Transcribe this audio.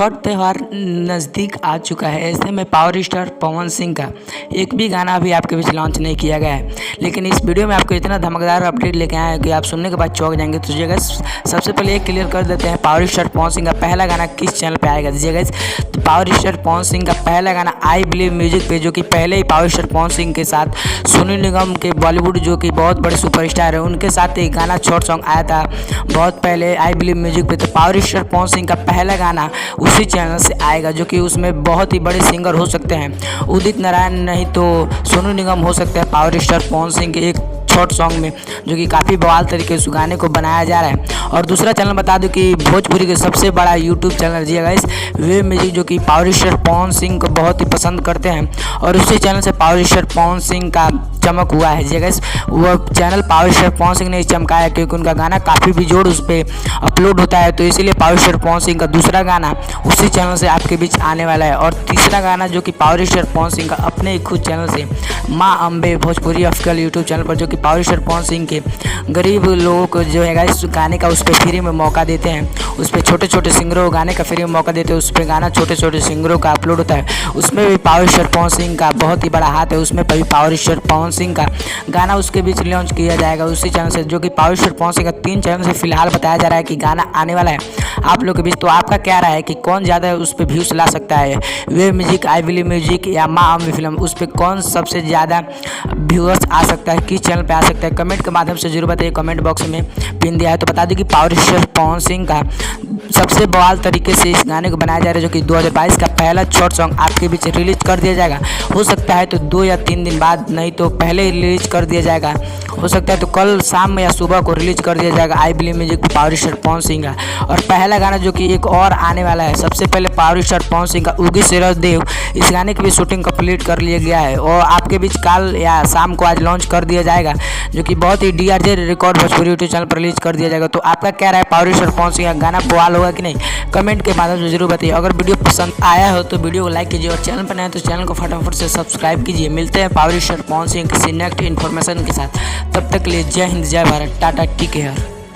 छठ त्यौहार नज़दीक आ चुका है। ऐसे में पावर स्टार पवन सिंह का एक भी गाना अभी आपके बीच लॉन्च नहीं किया गया है, लेकिन इस वीडियो में आपको इतना धमाकेदार अपडेट लेके आए हैं कि आप सुनने के बाद चौंक जाएंगे। तो जगह सबसे पहले ये क्लियर कर देते हैं, पावर स्टार पवन सिंह का पहला गाना किस चैनल पे आएगा। जगह तो पावर स्टार पवन सिंह का पहला गाना आई बिलीव म्यूजिक पे, जो कि पहले ही पावर स्टार पवन सिंह के साथ सोनू निगम के बॉलीवुड जो कि बहुत बड़े सुपरस्टार है उनके साथ एक गाना शॉर्ट सॉन्ग आया था बहुत पहले आई बिलीव म्यूजिक पे। तो पावर स्टार पवन सिंह का पहला गाना उसी चैनल से आएगा, जो कि उसमें बहुत ही बड़े सिंगर हो सकते हैं, उदित नारायण नहीं तो सोनू निगम हो सकते हैं पावर स्टार पवन सिंह के एक शॉर्ट सॉन्ग में, जो कि काफ़ी बवाल तरीके से गाने को बनाया जा रहा है। और दूसरा चैनल बता दूं कि भोजपुरी के सबसे बड़ा यूट्यूब चैनल जी गाइस वे म्यूजिक, जो कि पावर स्टार पवन सिंह को बहुत ही पसंद करते हैं, और उसी चैनल से पावर स्टार पवन सिंह का चमक हुआ है। जी गाइस वो channel power star Pawan Singh ने चमकाया क्योंकि उनका गाना काफ़ी बेजोड़ उस पर अपलोड होता है, तो इसीलिए पावर स्टार पवन सिंह का दूसरा गाना उसी चैनल से आपके बीच आने वाला है। और तीसरा गाना जो कि पावर स्टार पवन सिंह का अपने ही खुद चैनल से माँ Ambe Bhojpuri official YouTube channel पर, जो कि पावर स्टार पवन सिंह के गरीब लोगों को जो है गाइस गाने का उस पर फ्री में मौका देते हैं, उस पर छोटे छोटे सिंगरों को गाने का फ्री में मौका देते हैं, उस पर गाना छोटे छोटे सिंगरों का अपलोड होता है, उसमें भी पावर स्टार पवन सिंह का बहुत ही बड़ा हाथ है, उसमें भी पावर स्टार पवन सिंह का गाना उसके बीच लॉन्च किया जाएगा उसी चैनल से, जो कि पावर स्टार पवन सिंह का 3 चैनल से फिलहाल बताया जा रहा है कि गाना आने वाला है आप लोग के बीच। तो आपका क्या राय है कि कौन ज़्यादा उस पर व्यूज ला सकता है, वे म्यूजिक, आई बिलीव म्यूजिक या माँ अम्बे फिल्म, उस पर कौन सबसे ज़्यादा व्यूअर्स आ सकता है, किस चैनल पे आ सकता है? कमेंट के माध्यम से जरूर बताइए, कमेंट बॉक्स में पिन दिया है। तो बता दें कि पावर स्टार पवन सिंह का सबसे बवाल तरीके से इस गाने को बनाया जा रहा है, जो कि 2022 का पहला शॉर्ट सॉन्ग आपके बीच रिलीज कर दिया जाएगा। हो सकता है तो 2 या 3 दिन बाद, नहीं तो पहले ही रिलीज कर दिया जाएगा, हो सकता है तो कल शाम में या सुबह को रिलीज कर दिया जाएगा I believe music power star Pawan Singh का। और पहला गाना जो कि एक और आने वाला है, सबसे पहले पावर स्टार पवन सिंह का उगी सूरज देव, इस गाने की भी शूटिंग कंप्लीट कर लिया गया है और आपके बीच कल या शाम को आज लॉन्च कर दिया जाएगा, जो कि बहुत ही DRJ record Bhojpuri YouTube channel पर रिलीज कर दिया जाएगा। तो आपका क्या राय, पावर स्टार पवन सिंह का गाना बवाल होगा कि नहीं? कमेंट के माध्यम से जरूर बताइए। अगर वीडियो पसंद आया हो तो वीडियो को लाइक कीजिए और चैनल पर नए तो चैनल को फटाफट से सब्सक्राइब कीजिए। मिलते हैं पावर स्टार पवन सिंह किसी नेक्स्ट इन्फॉर्मेशन के साथ, तब तक के लिए जय हिंद, जय भारत, टाटा, टेक केयर।